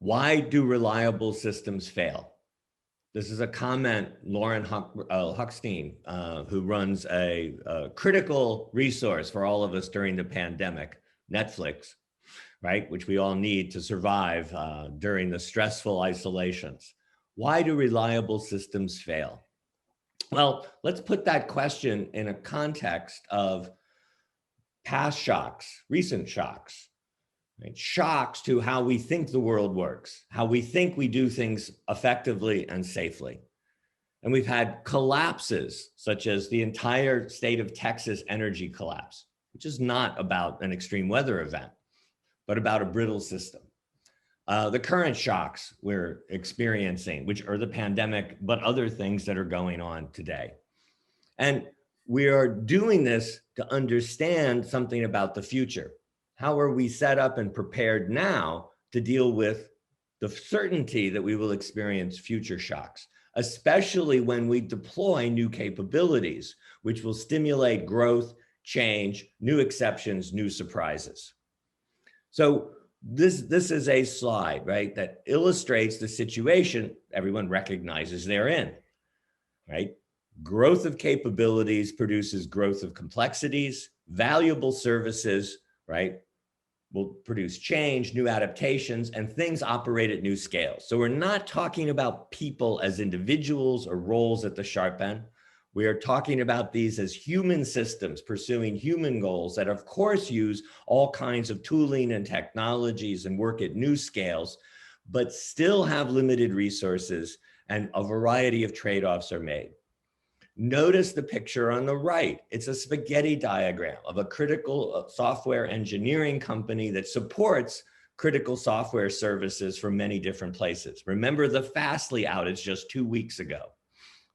Why do reliable systems fail? This is a comment Lauren Huckstein, who runs a critical resource for all of us during the pandemic, Netflix, right, which we all need to survive during the stressful isolations. Why do reliable systems fail? Well, let's put that question in a context of past shocks, recent shocks. Right? Shocks to how we think the world works, how we think we do things effectively and safely. And we've had collapses, such as the entire state of Texas energy collapse, which is not about an extreme weather event, but about a brittle system. The current shocks we're experiencing, which are the pandemic, but other things that are going on today. And we are doing this to understand something about the future. How are we set up and prepared now to deal with the certainty that we will experience future shocks, especially when we deploy new capabilities, which will stimulate growth, change, new exceptions, new surprises. So this is a slide, right, that illustrates the situation everyone recognizes they're in, right? Growth of capabilities produces growth of complexities, valuable services, right, will produce change, new adaptations, and things operate at new scales. So we're not talking about people as individuals or roles at the sharp end. We are talking about these as human systems pursuing human goals that of course use all kinds of tooling and technologies and work at new scales, but still have limited resources, and a variety of trade-offs are made. Notice the picture on the right. It's a spaghetti diagram of a critical software engineering company that supports critical software services from many different places. Remember the Fastly outage just 2 weeks ago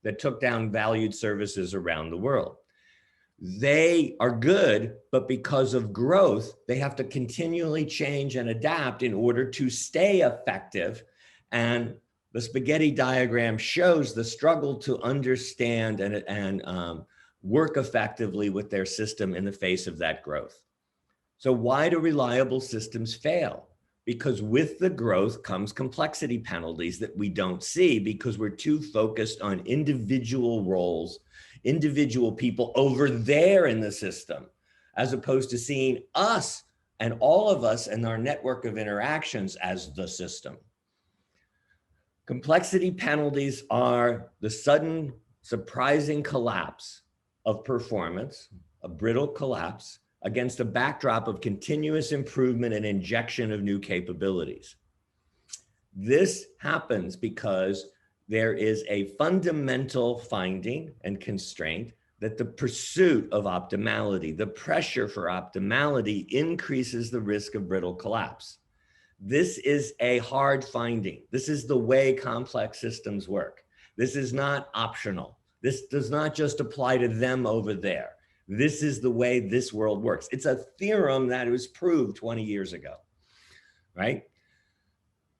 that took down valued services around the world. They are good, but because of growth, they have to continually change and adapt in order to stay effective. And the spaghetti diagram shows the struggle to understand and work effectively with their system in the face of that growth. So why do reliable systems fail? Because with the growth comes complexity penalties that we don't see because we're too focused on individual roles, individual people over there in the system, as opposed to seeing us and all of us and our network of interactions as the system. Complexity penalties are the sudden, surprising collapse of performance, a brittle collapse, against a backdrop of continuous improvement and injection of new capabilities. This happens because there is a fundamental finding and constraint that the pursuit of optimality, the pressure for optimality, increases the risk of brittle collapse. This is a hard finding. This is the way complex systems work. This is not optional. This does not just apply to them over there. This is the way this world works. It's a theorem that was proved 20 years ago, right?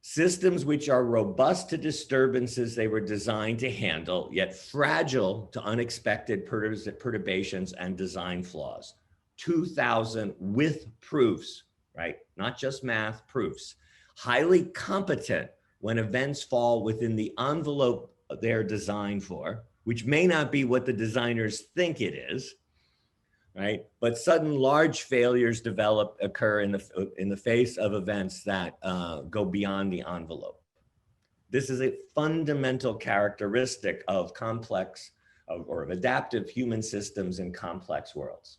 Systems which are robust to disturbances they were designed to handle, yet fragile to unexpected perturbations and design flaws. 2,000 with proofs, right? Not just math, proofs. Highly competent when events fall within the envelope they're designed for, which may not be what the designers think it is, right? But sudden large failures occur in the face of events that go beyond the envelope. This is a fundamental characteristic of complex or of adaptive human systems in complex worlds.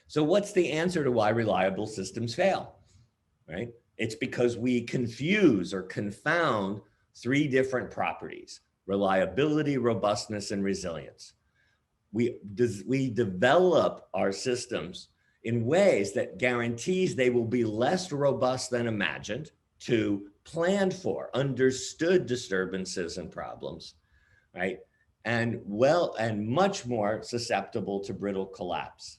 So what's the answer to why reliable systems fail, right? It's because we confuse or confound three different properties: reliability, robustness, and resilience. We develop our systems in ways that guarantees they will be less robust than imagined to planned for, understood disturbances and problems, right? And much more susceptible to brittle collapse.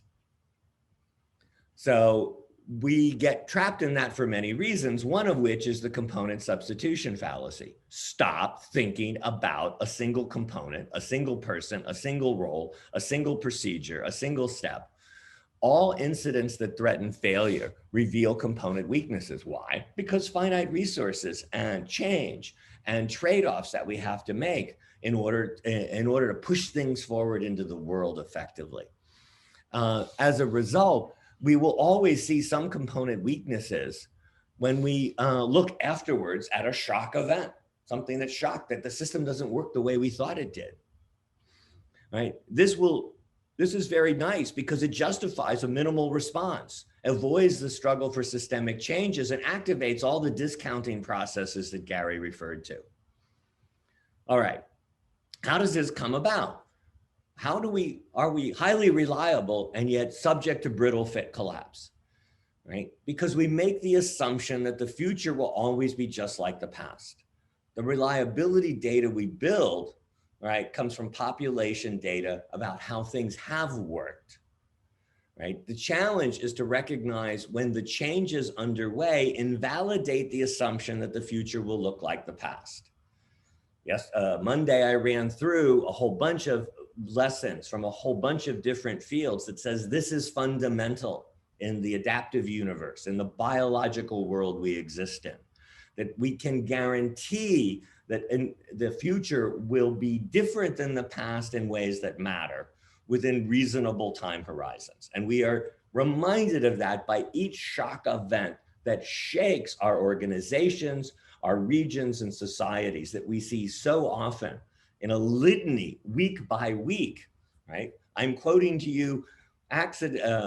So we get trapped in that for many reasons, one of which is the component substitution fallacy. Stop thinking about a single component, a single person, a single role, a single procedure, a single step. All incidents that threaten failure reveal component weaknesses. Why? Because finite resources and change and trade-offs that we have to make in order to push things forward into the world effectively. As a result, we will always see some component weaknesses when we look afterwards at a shock event, something that's shocked that the system doesn't work the way we thought it did. Right? This is very nice because it justifies a minimal response, avoids the struggle for systemic changes, and activates all the discounting processes that Gary referred to. All right, how does this come about? Are we highly reliable and yet subject to brittle fit collapse, right? Because we make the assumption that the future will always be just like the past. The reliability data we build, right, comes from population data about how things have worked, right? The challenge is to recognize when the change is underway, invalidate the assumption that the future will look like the past. Yes, Monday I ran through a whole bunch of lessons from a whole bunch of different fields that says this is fundamental in the adaptive universe, in the biological world we exist in, that we can guarantee that in the future will be different than the past in ways that matter within reasonable time horizons. And we are reminded of that by each shock event that shakes our organizations, our regions and societies that we see so often in a litany week by week, right? I'm quoting to you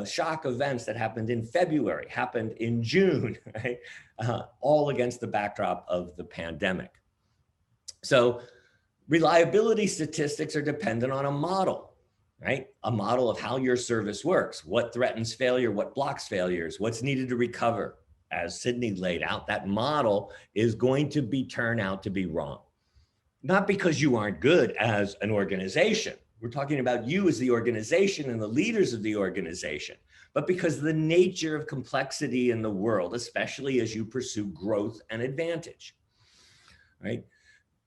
shock events that happened in February, happened in June, right? All against the backdrop of the pandemic. So reliability statistics are dependent on a model, right? A model of how your service works, what threatens failure, what blocks failures, what's needed to recover. As Sydney laid out, that model is going to turn out to be wrong. Not because you aren't good as an organization. We're talking about you as the organization and the leaders of the organization, but because of the nature of complexity in the world, especially as you pursue growth and advantage, right?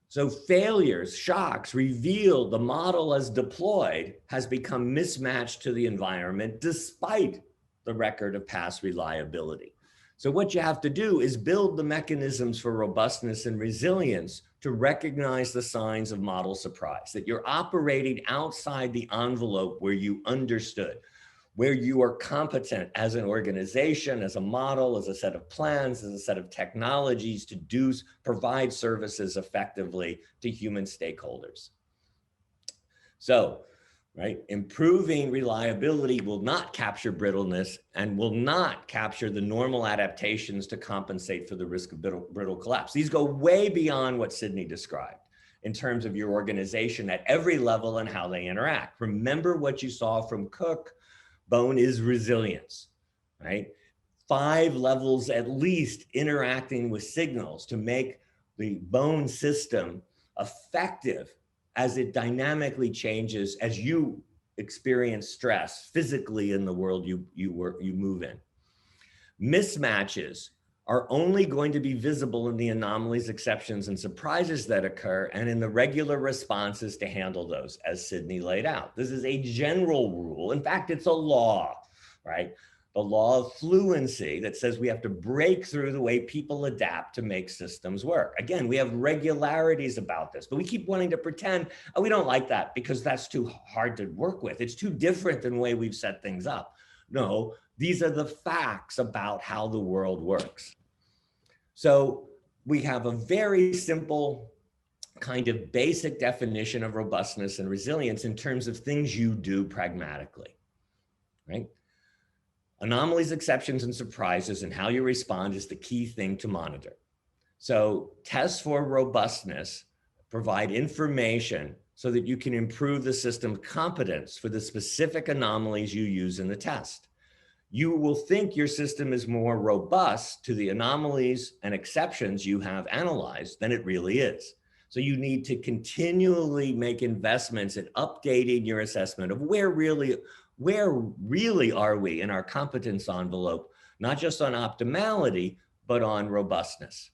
So failures, shocks reveal the model as deployed has become mismatched to the environment despite the record of past reliability. So what you have to do is build the mechanisms for robustness and resilience to recognize the signs of model surprise, that you're operating outside the envelope where you understood, where you are competent as an organization, as a model, as a set of plans, as a set of technologies to provide services effectively to human stakeholders. So, right, improving reliability will not capture brittleness and will not capture the normal adaptations to compensate for the risk of brittle collapse. These go way beyond what Sydney described in terms of your organization at every level and how they interact. Remember what you saw from Cook. Bone is resilience, right? 5 levels at least interacting with signals to make the bone system effective as it dynamically changes as you experience stress physically in the world you move in. Mismatches are only going to be visible in the anomalies, exceptions, and surprises that occur and in the regular responses to handle those, as Sydney laid out. This is a general rule. In fact, it's a law, right? The law of fluency that says we have to break through the way people adapt to make systems work. Again, we have regularities about this, but we keep wanting to pretend, oh, we don't like that because that's too hard to work with. It's too different than the way we've set things up. No, these are the facts about how the world works. So we have a very simple kind of basic definition of robustness and resilience in terms of things you do pragmatically, right? Anomalies, exceptions, and surprises and how you respond is the key thing to monitor. So tests for robustness provide information so that you can improve the system competence for the specific anomalies you use in the test. You will think your system is more robust to the anomalies and exceptions you have analyzed than it really is. So you need to continually make investments in updating your assessment of where really are we in our competence envelope, not just on optimality, but on robustness.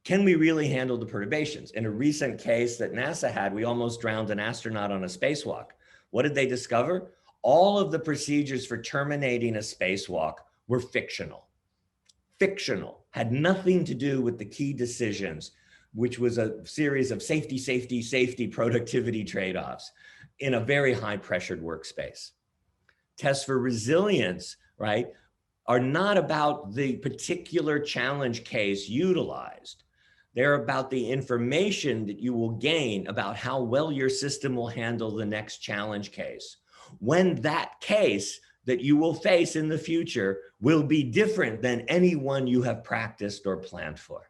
Can we really handle the perturbations? In a recent case that NASA had, we almost drowned an astronaut on a spacewalk. What did they discover? all of the procedures for terminating a spacewalk were fictional. Fictional, had nothing to do with the key decisions, which was a series of safety, productivity trade-offs in a very high pressured workspace. Tests for resilience, right, are not about the particular challenge case utilized. They're about the information that you will gain about how well your system will handle the next challenge case, when that case that you will face in the future will be different than any one you have practiced or planned for,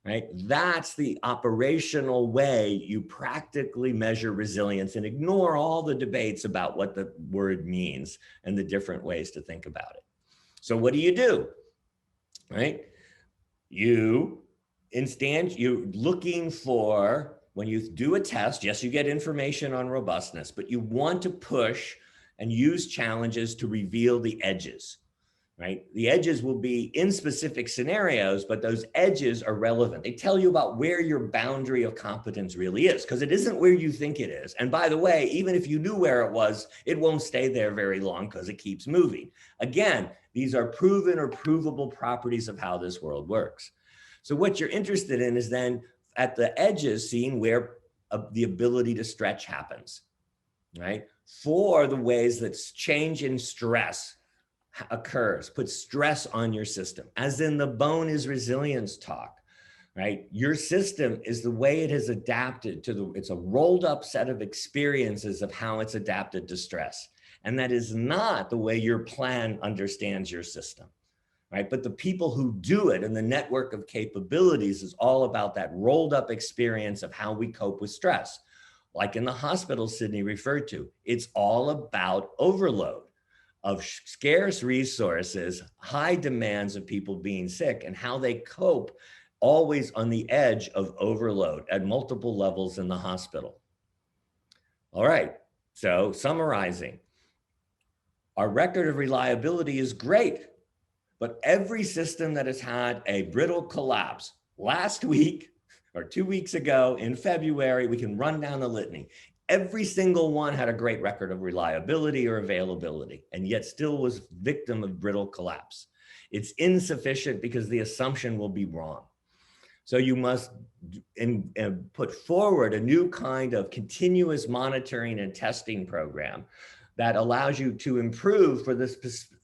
right? That's the operational way you practically measure resilience, and ignore all the debates about what the word means and the different ways to think about it. So what do? Right? You're looking for, when you do a test, yes, you get information on robustness, but you want to push and use challenges to reveal the edges, right? The edges will be in specific scenarios, but those edges are relevant. They tell you about where your boundary of competence really is, because it isn't where you think it is. And by the way, even if you knew where it was, it won't stay there very long because it keeps moving. Again, these are proven or provable properties of how this world works. So what you're interested in is then at the edges, seeing where the ability to stretch happens, right? For the ways that change in stress occurs, put stress on your system, as in the bone is resilience talk, right? Your system is the way it has adapted to it's a rolled up set of experiences of how it's adapted to stress. And that is not the way your plan understands your system, right? But the people who do it and the network of capabilities is all about that rolled up experience of how we cope with stress. Like in the hospital Sydney referred to, it's all about overload of scarce resources, high demands of people being sick, and how they cope always on the edge of overload at multiple levels in the hospital. All right, so summarizing, our record of reliability is great, but every system that has had a brittle collapse last week or 2 weeks ago in February, we can run down the litany. Every single one had a great record of reliability or availability, and yet still was victim of brittle collapse. It's insufficient because the assumption will be wrong. So you must put forward a new kind of continuous monitoring and testing program that allows you to improve for the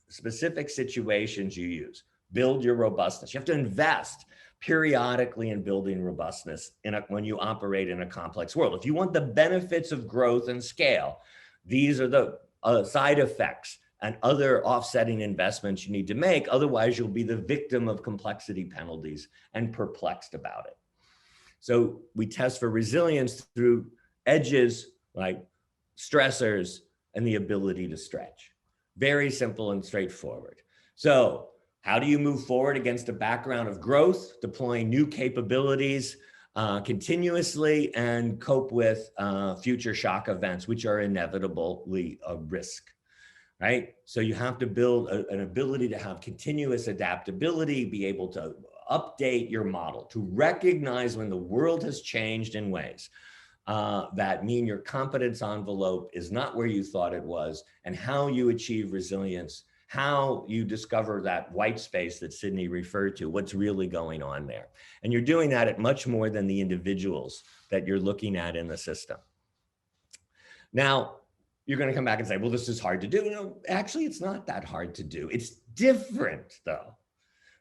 specific situations you use. Build your robustness. You have to invest periodically in building robustness when you operate in a complex world. If you want the benefits of growth and scale, these are the side effects and other offsetting investments you need to make. Otherwise, you'll be the victim of complexity penalties and perplexed about it. So we test for resilience through edges like stressors and the ability to stretch. Very simple and straightforward. So how do you move forward against a background of growth, deploying new capabilities continuously, and cope with future shock events, which are inevitably a risk, right? So you have to build an ability to have continuous adaptability, be able to update your model, to recognize when the world has changed in ways that mean your competence envelope is not where you thought it was, and how you achieve resilience, how you discover that white space that Sydney referred to, what's really going on there. And you're doing that at much more than the individuals that you're looking at in the system. Now, you're going to come back and say, well, this is hard to do. No, actually, it's not that hard to do. It's different, though,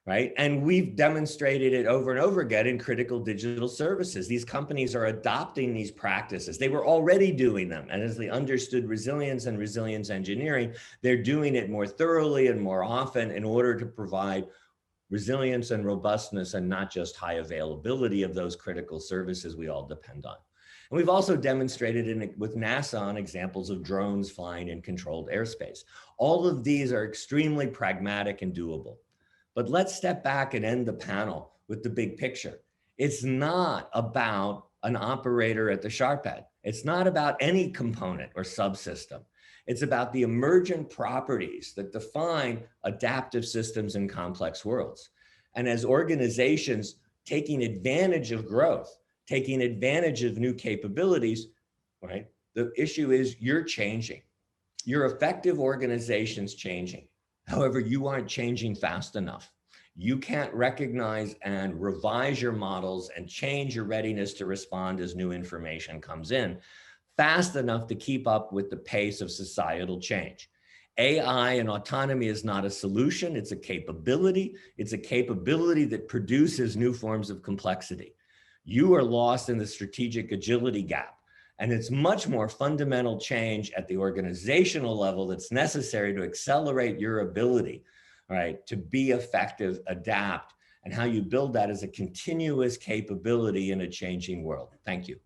right? And we've demonstrated it over and over again in critical digital services. These companies are adopting these practices. They were already doing them. And as they understood resilience and resilience engineering, they're doing it more thoroughly and more often in order to provide resilience and robustness, and not just high availability of those critical services we all depend on. And we've also demonstrated with NASA on examples of drones flying in controlled airspace. All of these are extremely pragmatic and doable. But let's step back and end the panel with the big picture. It's not about an operator at the sharp end. It's not about any component or subsystem. It's about the emergent properties that define adaptive systems in complex worlds. And as organizations taking advantage of growth, taking advantage of new capabilities, right? The issue is you're changing. Your effective organization's changing. However, you aren't changing fast enough. You can't recognize and revise your models and change your readiness to respond as new information comes in fast enough to keep up with the pace of societal change. AI and autonomy is not a solution, it's a capability. It's a capability that produces new forms of complexity. You are lost in the strategic agility gap. And it's much more fundamental change at the organizational level that's necessary to accelerate your ability, right, to be effective, adapt, and how you build that as a continuous capability in a changing world. Thank you.